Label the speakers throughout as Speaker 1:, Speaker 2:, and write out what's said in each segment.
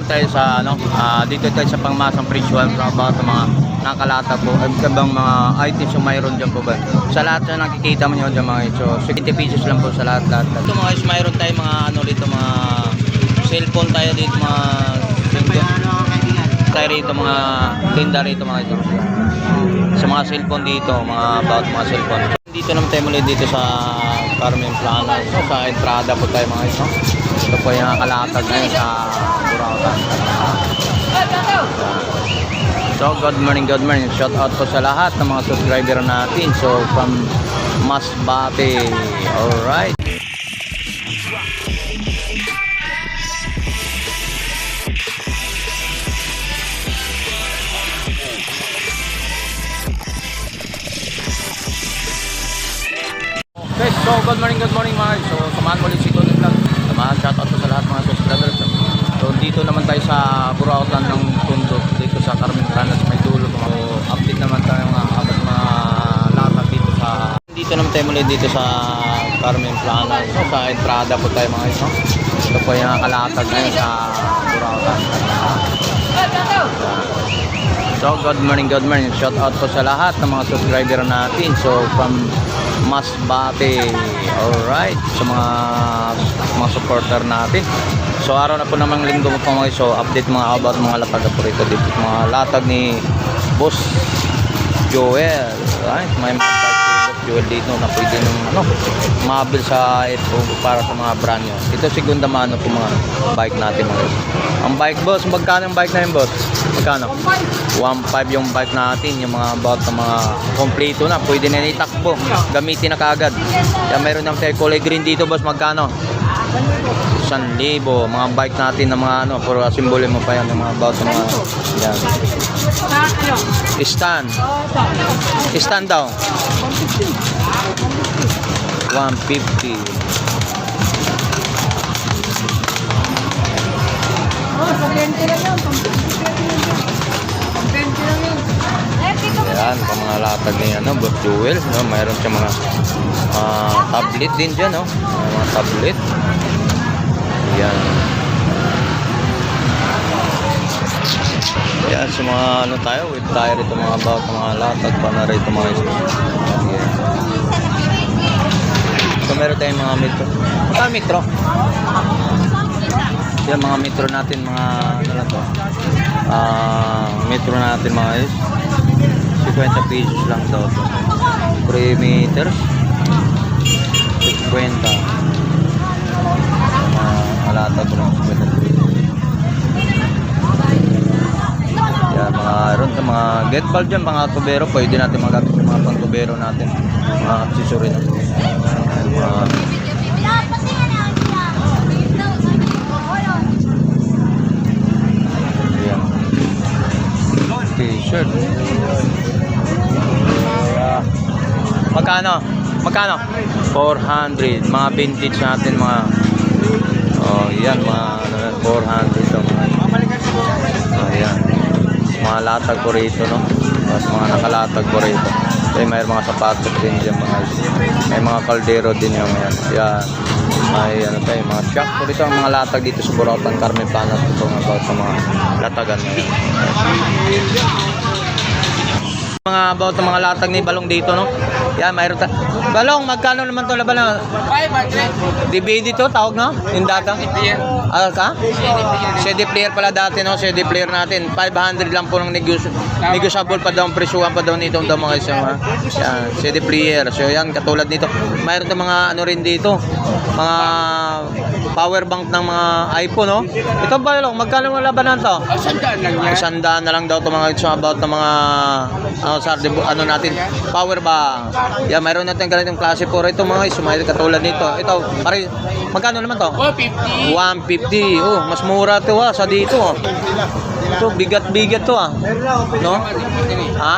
Speaker 1: naman tayo sa dito tayo sa pangmasang presyuhan about sa mga nakalata po at kabang mga items yung mayroon dyan po ba. Sa lahat na nakikita mo nyo dyan mga ito. So 70 pesos lang po sa lahat. Ito mga guys, mayroon tayo mga dito mga cellphone tayo dito mga tayo rito mga tinda rito mga ito. Sa mga cellphone dito, mga about mga cellphone. Dito naman tayo muli dito sa Carmen Plana. So, sa entrada po tayo mga ito. Ito po yung nakalatag ngayon sa Burautan. So, good morning. Shout out po sa lahat ng mga subscriber natin. So, from Masbate. Alright. Okay, so good morning mga. So, samahan mo ulit si Tony Vlog. Samahan, shout out po sa lahat mga subscribers. So, dito naman tayo sa Burautan ng Tondo. Dito sa Carmen Planas, may dulo. So, update naman tayo mga latag dito sa... Dito naman tayo muli dito sa Carmen Planas. So, sa entrada po tayo mga ito. Ito po yung nakalatag ngayon sa Burautan. So, good morning. Shout out po sa lahat ng mga subscriber natin. So, from Masbate. Alright. Sa mga supporter natin. So, araw na po namang linggo po mga. So, update mga about mga latag po rito. Dito mga latag ni Boss Joel. Alright. May mga bike ni Boss Joel dito na pwede nung mabil sa ito para sa mga brand nyo. Ito segunda mano po mga bike natin mga. Ang bike boss, magkano yung bike na yun boss? Magkano? 1.5 yung bike natin, yung mga about na mga kompleto na, pwede na itakbo, gamitin na kaagad. Kaya mayroon ng kulay green dito boss, magkano? 1,000, mga bike natin na mga puro simbolo mo pa yan, yung mga about sa mga yan. Stand daw 150. Ayan, pa mga latag ni Boss Joel, mayroon siya mga tablet din dyan, mga tablet. Ayan. Ayan, sa mga tayo, with tayo rito mga about mga latag pa na rito mga ito. Ayan. So meron tayong mga metro. Metro? Yan mga metro natin mga lang to. Metro natin mga is 50 pesos lang daw to. 3 meters 50. Alata ko lang 50 pesos. Yan mga ron sa mga get ball dyan, mga tubero, pwede natin magamit yung mga pang tubero natin, mga accessory natin. T-shirt. Magkano? 400. Mga vintage natin mga yan mga 400 to mga. Ayan. Mga latag ko rito Tapos mga nakalatag ko rito. May mga sapatos din diyan mga. May mga kaldero din yung yan. Yan. May mga shop ko rito ang mga latag dito sa Burautan Carmen Planas ito about sa mga latagan ngayon. Mga about ng mga latag ni Balong dito Yan, mayroon Balong, magkano naman to laban DVD to tawag yung data? CD player pala dati CD player natin 500 lang po ng negotiable pa daw, presyuhan pa daw nito mga isa yan, CD player. So yan, katulad nito mayroon to mga rin dito, mga power bank ng mga iPhone ito Balong, magkano ang labanan to? 100 na lang daw to mga about ng mga natin power bank. Yan, mayroon natin ganitong klase po rito mga guys, katulad nito. Ito, pare, magkano naman to? 150. Mas mura to sa dito Ito, bigat to no? Ha?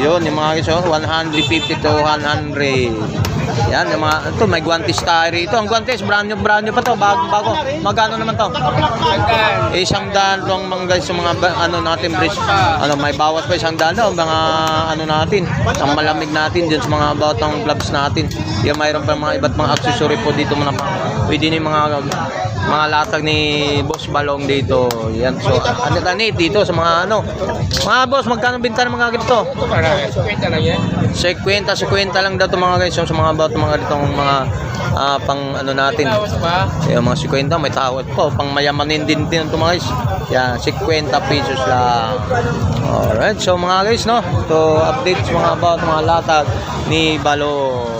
Speaker 1: Yun, yung mga guys 150 to 100. Yan, yung mga, ito, may guantes tayo rito. Ang guantes, brand new pa to, bago. Magkano naman to? Isang daan lang mga guys, yung mga ano natin, bridge. Ano, may bawas pa isang daan daw, mga ano natin, ang malamig natin dyan sa mga batang gloves natin. Yan, mayroon pa mga iba't mga accessory po dito mga pwede na yung mga latag ni Boss Balong dito. Yan, so, ano dito sa mga ano. Mga boss, magkano binta ng mga ganito?
Speaker 2: 50 lang yan.
Speaker 1: 50 lang daw to mga guys, yung sa mga about mga ditong mga pang ano natin. Yung mga 50 may tawad po, pang mayamanin din ito mga guys. Yan, 50 pesos lang. Alright, so mga guys, no, to update sa mga about mga latag ni Balong.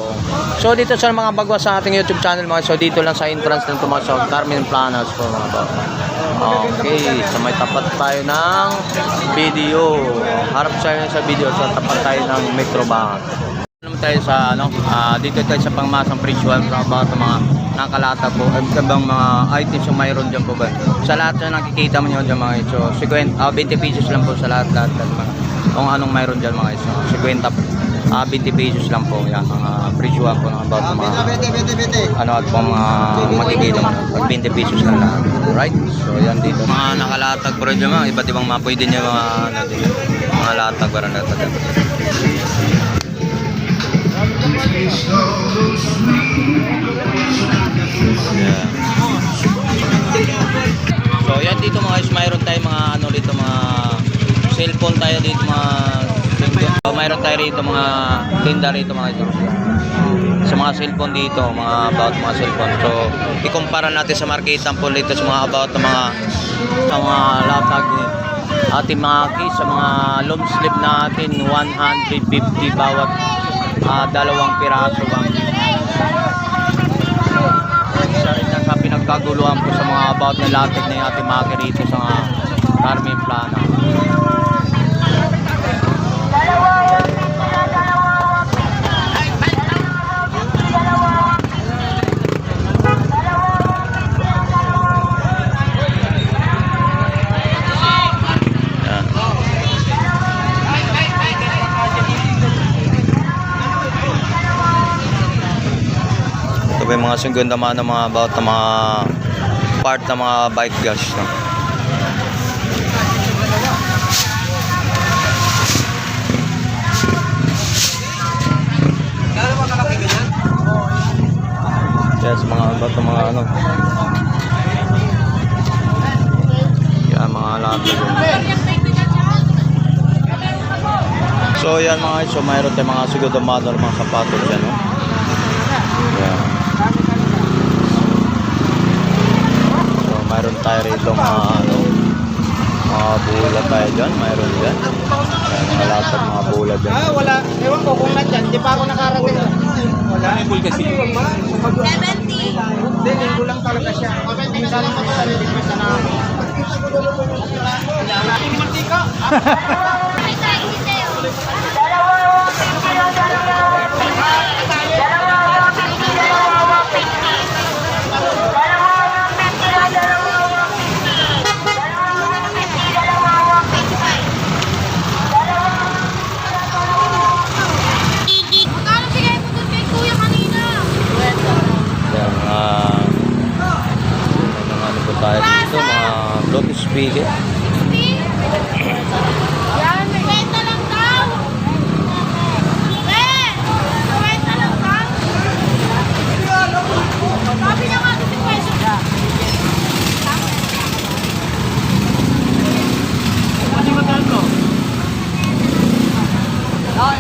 Speaker 1: So dito sa mga bagwa sa ating YouTube channel mga, so dito lang sa entrance ng Tumasaw Carmen Planas po mga bata. Okay, so may tapat tayo ng video. Harap sa video, so tapat tayo ng Metro Bank. Naman tayo sa ano, dito tayo sa pangmasang presyo para mga nakalata po, ibang mga items yung mayroon dyan po ba. Sa lahat na nakikita mo nyo dyan mga ito, 20 pesos lang po sa lahat mga kung anong mayroon dyan mga ito, 50 20 pesos lang po yan mga presyuhan po ng about mga ano at po mga makikita mo 20 pesos lang lang. Right, so yan dito mga nakalatag po rin dyan mga iba't ibang mga pwede nyo mga ano dito, mga latag parang latag. Yeah. So yan dito mga guys, mayroon tayo mga ano dito mga cellphone tayo dito mga cellphone. So, mayroon tayo rito mga tinda rito mga ito. Sa mga cellphone dito, mga about mga cellphone. So ikumpara natin sa marketan po dito sa mga about sa mga latag ating mga keys, sa mga long sleeve natin 150 bawat dalawang piraso bang. Isa rin na sa pinagkaguluhan po sa mga about na latag na ating mga rito sa mga Carmen Plana. Ito ba yung mga sunggun naman ng mga about na mga part ng mga bike gas, no? Yes, mga about ng mga ano. Yan, mga latag. So yan mga, so mayroon tayong mga siguro mga sapatos dyan, no? Yan. So mayroon tayo rito mga ano, mga bulat tayo dyan, mayroon dyan. Yan, mga latag mga bulat dyan.
Speaker 2: Wala. Ewan ko kung nandyan. Di pa ako nakarating. Wala. Full kasi.
Speaker 3: 70.
Speaker 2: Hindi, linggo lang talaga siya. Minsan lang ako sa lilig. Minsan na ako. Mantika.
Speaker 3: Magkano bigay mo dun kay kuya kanina?
Speaker 1: Yan, mga ano po tayo dito, mga Bluetooth speaker.
Speaker 3: 60? Yan, 20 lang daw. Eh, 20 lang daw. Sabi niya nga, 50 pesos.
Speaker 2: Ano ba ito?
Speaker 1: Ang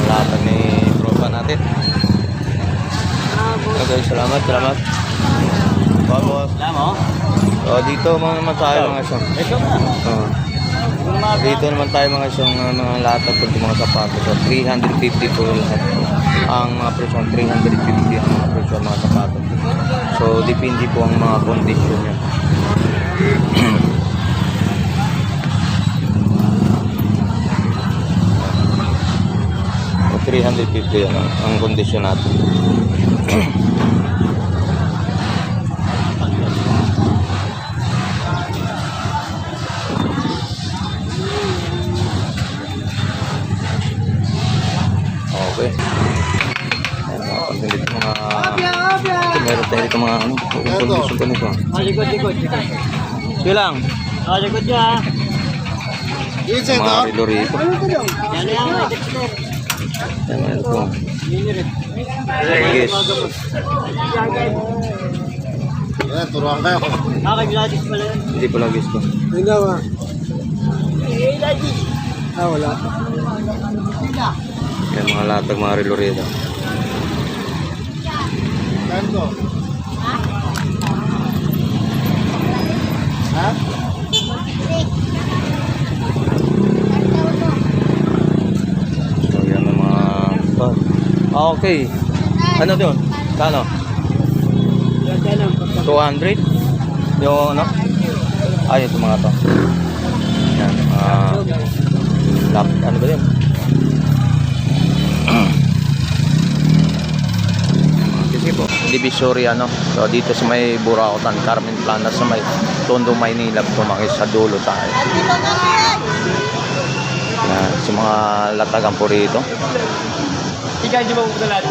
Speaker 1: latag ni tropa natin. Okay, salamat. Boss. So dito naman tayo mga isang. Dito naman tayo mga isang mga latag po mga sapatos. So 350 po lahat. Ang mga presyo 350 ang mga presyo mga sapatos. So depende po ang mga kondisyon niya. 350 yan ang kondisyon natin. tayo dito mga ano. Information ko nito.
Speaker 2: Likod.
Speaker 1: Sige lang.
Speaker 2: Likod niya ha.
Speaker 1: Mga relo rito.
Speaker 2: Yan yan.
Speaker 1: Yan ito. Yes.
Speaker 2: Yan, turuan kayo. Gratis pala yan.
Speaker 1: Hindi pala gusto.
Speaker 2: Hindi ba? Wala.
Speaker 1: Yan mga latag, mga relo rito.
Speaker 2: Kanto. Ha?
Speaker 1: So yan ang mga... okay. Ano doon? Kano? 200? Yung ano? Ay, ito mga to. Yan. Ano ba yun? Kasi po, Divisoria, ano? So, dito sa may Burautan, Carmen Plana, sa may Tondo, Maynila, tumaki sa dulo tayo. Yan, sa mga latagan po rito.
Speaker 2: Ikaw hindi mo pupunta lahat.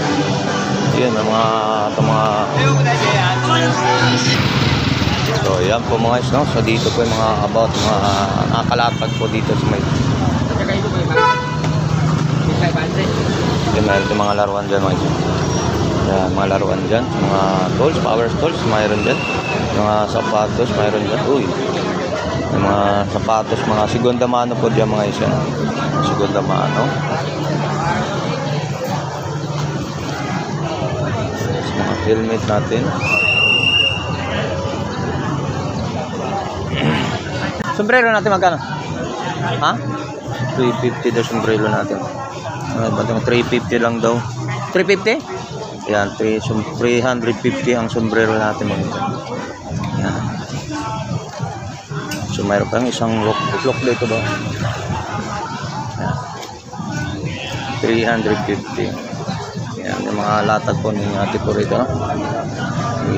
Speaker 1: Yun, ang mga so, yan po mga guys, no? So, dito po yung mga about, mga nakalatag po dito sa may yung mga laruan dyan mga guys. Yan, mga laruan dyan, mga tools, power tools, mayroon dyan. Mga sapatos, mayroon dyan. Uy, yung mga sapatos, mga segunda mano po dyan mga guys. Yan. Segunda mano. Mga helmet natin. Sombrero natin magkano? Ha? 350 daw sombrero natin. Batang 350 lang daw. 350? Yan, 350 ang sombrero natin mga. Yan. So mayroon pang isang lock dito ba? Yan. 350. Yan, yung mga latag po ni ate po rito, no?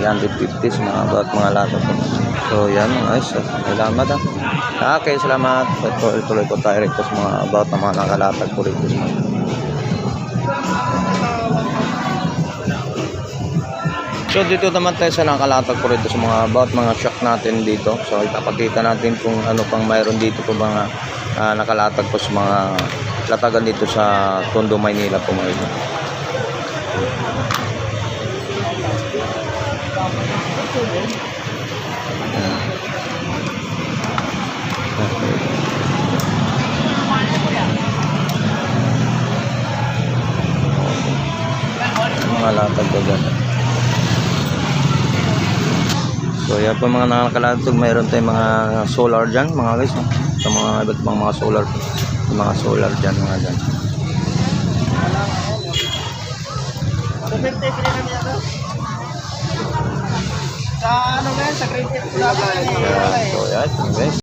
Speaker 1: 350 sa mga latag po. So yan guys, salamat ha. Okay, salamat. Tuloy po tayo rito sa mga about na mga nakalatag po rito sa mga. So dito naman tayo sa nakalatag po rito sa mga about mga shock natin dito. So ipapakita natin kung ano pang mayroon dito po mga nakalatag po sa mga latagan dito sa Tondo, Maynila po mga ito. Mga latag ko dyan. So yan po mga nakalatag, mayroon tayong mga solar dyan mga guys, no? Sa mga iba't mga solar, mga solar dyan mga dyan.
Speaker 2: Sa ano nga, sa grade 10
Speaker 1: So yan guys.